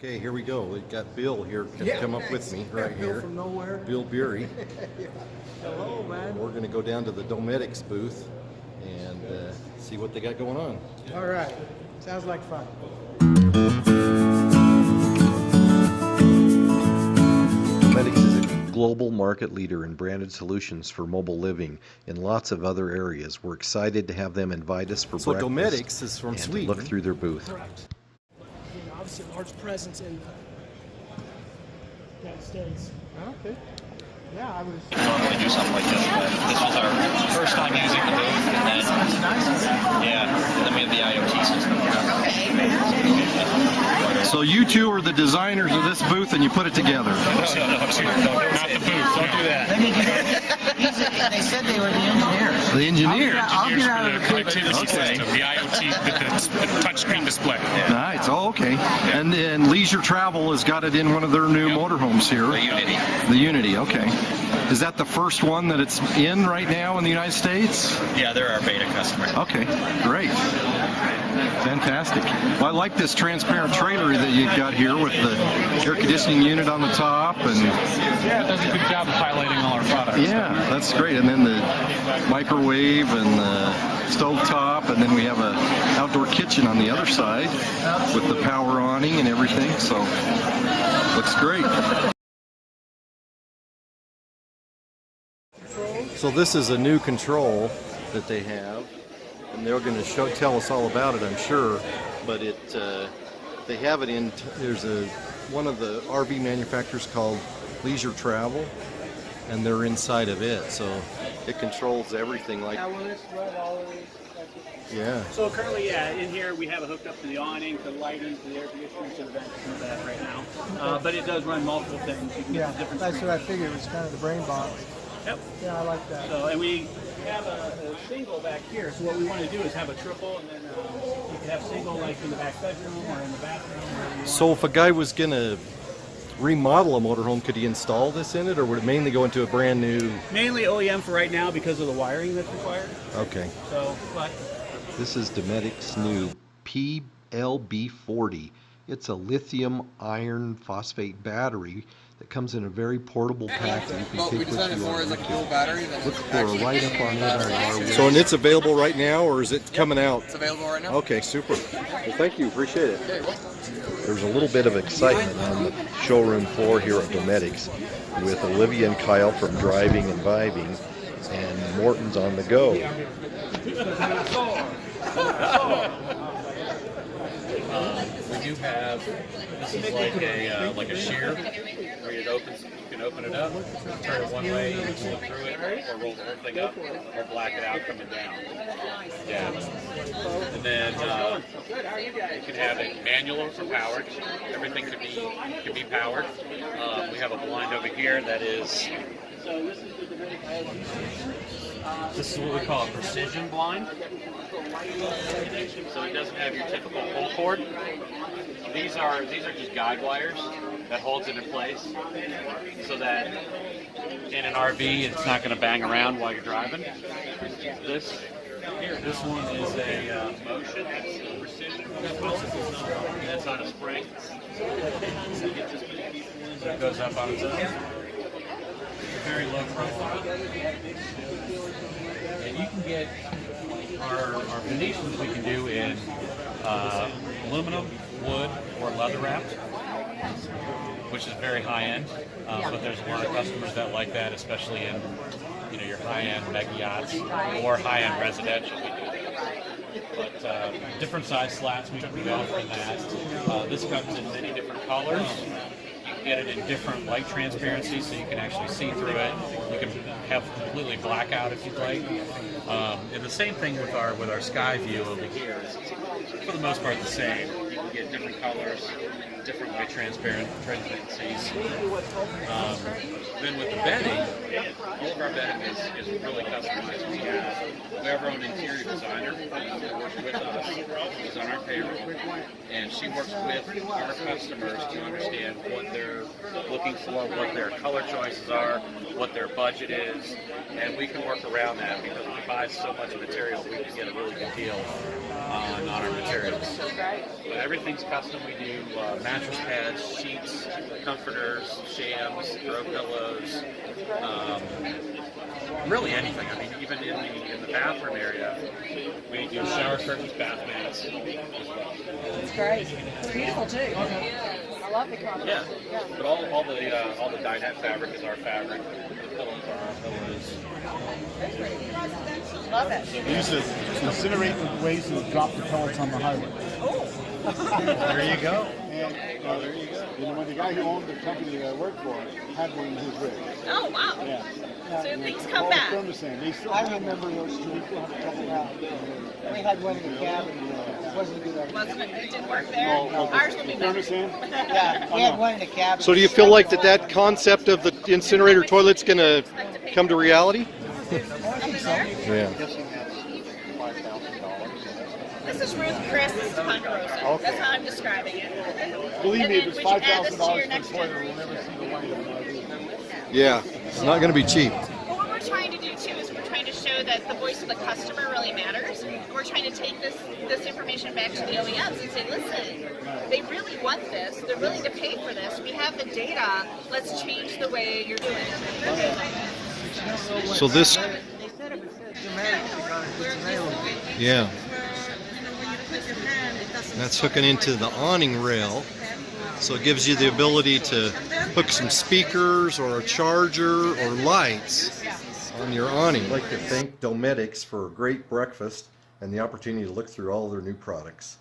Okay, here we go. We got Bill here to come up with me right Bill here. from nowhere. Bill Beery. Hello, man. We're going to go down to the Dometic booth and see what they got going on. All right. Sounds like fun. Dometic is a global market leader in branded solutions for mobile living in lots of other areas. We're excited to have them invite us for breakfast. Dometic is from and Sweden. look through their booth. Correct. Obviously, a large presence in the United States. Okay. Yeah, I was. Normally do something like this, but this was our first time using the booth, and then then we have the IoT system. So you two are the designers of this booth and you put it together. No, not the booth. Don't do that. They said they were the engineers. The engineers. I'll get out of the connectivity Okay. system, the IoT, the touchscreen display. Nice. Oh, okay. And then Leisure Travel has got it in one of their new motorhomes here. The Unity. The Unity. Okay. Is that the first one that it's in right now in the United States? Yeah, they're our beta customer. Okay. Great. Fantastic. Well, I like this transparent trailer that you've got here with the air conditioning unit on the top and Yeah, it does a good job of highlighting all our products. yeah, that's great. And then the microwave and the stove top, and then we have a outdoor kitchen on the other side with the power awning and everything. So looks great. So this is a new control that they have, and they're going to tell us all about it, I'm sure. But they have it in. There's one of the RV manufacturers called Leisure Travel, and they're inside of it, so it controls everything. Like yeah. So currently, in here we have it hooked up to the awning, to the lighting, to the air conditioning, to the vents, and that right now. But it does run multiple things. You can get the different that's what I screens. figured. It was kind of the brain box. Yep. Yeah, I like that. So, and we have a single back here. So what we want to do is have a triple, and then you can have single like in the back bedroom or in the bathroom. Wherever you want. So if a guy was going to remodel a motorhome, could he install this in it, or would it mainly go into a brand new? Mainly OEM for right now because of the wiring that's required. Okay. So, but This is Dometic's new PLB40. It's a lithium iron phosphate battery that comes in a very portable pack that you can take with you on vacation. battery. Look for a write-up on it on our website. So and it's available right now, or is it coming out? It's available right now. Okay, super. Well, thank you. Appreciate it. There's a little bit of excitement on the showroom floor here at Dometic's with Olivia and Kyle from Driving and Vibin and Mortons on the go. We do have, this is like a shear where it opens, you can open it up, turn it one way, you can look through it, or roll the whole thing up, or black it out coming down. Yeah. And then you can have it manual or powered. Everything can be powered. We have a blind over here that is. This is what we call a precision blind. So it doesn't have your typical pull cord. These are just guide wires that holds it in place, so that in an RV it's not going to bang around while you're driving. This one is a motion. It's a precision. That's on a spring. So it goes up on its own. Very low profile. And you can get our Venetians we can do in aluminum, wood, or leather wrapped, which is very high end. But there's a lot of customers that like that, especially in your high end mega yachts or high end residential. We do that. But different size slats we offer in that. This comes in many different colors. Get it in different light transparency, so you can actually see through it. You can have completely blackout if you'd like. And the same thing with our sky view over here. It's for the most part the same. You can get different colors, different light transparencies. Then with the bedding, all of our bedding is really customized. We have our own interior designer who works with us. She's on our payroll, and she works with our customers to understand what they're looking for, what their color choices are, what their budget is, and we can work around that because we buy so much material, we can get a really good deal on our materials. But everything's custom. We do mattress pads, sheets, comforters, shams, throw pillows, really anything. I mean, even in the bathroom area, we do shower curtains, bath mats. It's great. It's beautiful too. I love the color. Yeah, but all the dinette fabric is our fabric. The pillows are our pillows. Love it. They used to incinerate the waste and drop the pellets on the highway. Oh. There you go. And there you go. You know, when the guy who owned the company that I worked for had one in his rig. Oh wow. Yeah. So things come back. I remember those two. We still have a couple out. We had one in the cabin. It wasn't a good idea. Wasn't it? It didn't work there. Ours will be better. Yeah, we had one in the cabin. So do you feel like that concept of the incinerator toilet's going to come to reality? Yeah. This is Ruth Chris. This is Ponderosa. Okay. That's how I'm describing it. Believe me, if it's And then we should add this to your $5,000 next for a toilet, generation. we'll never see the light of it. Yeah. It's not going to be cheap. Well, what we're trying to do too is we're trying to show that the voice of the customer really matters. And we're trying to take this information back to the OEMs and say, listen, they really want this. They're willing to pay for this. We have the data. Let's change the way you're doing it. So this, yeah, that's hooking into the awning rail. So it gives you the ability to hook some speakers or a charger or lights on your awning. I'd like to thank Dometics for a great breakfast and the opportunity to look through all their new products.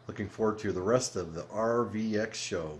Looking forward to the rest of the RVX show.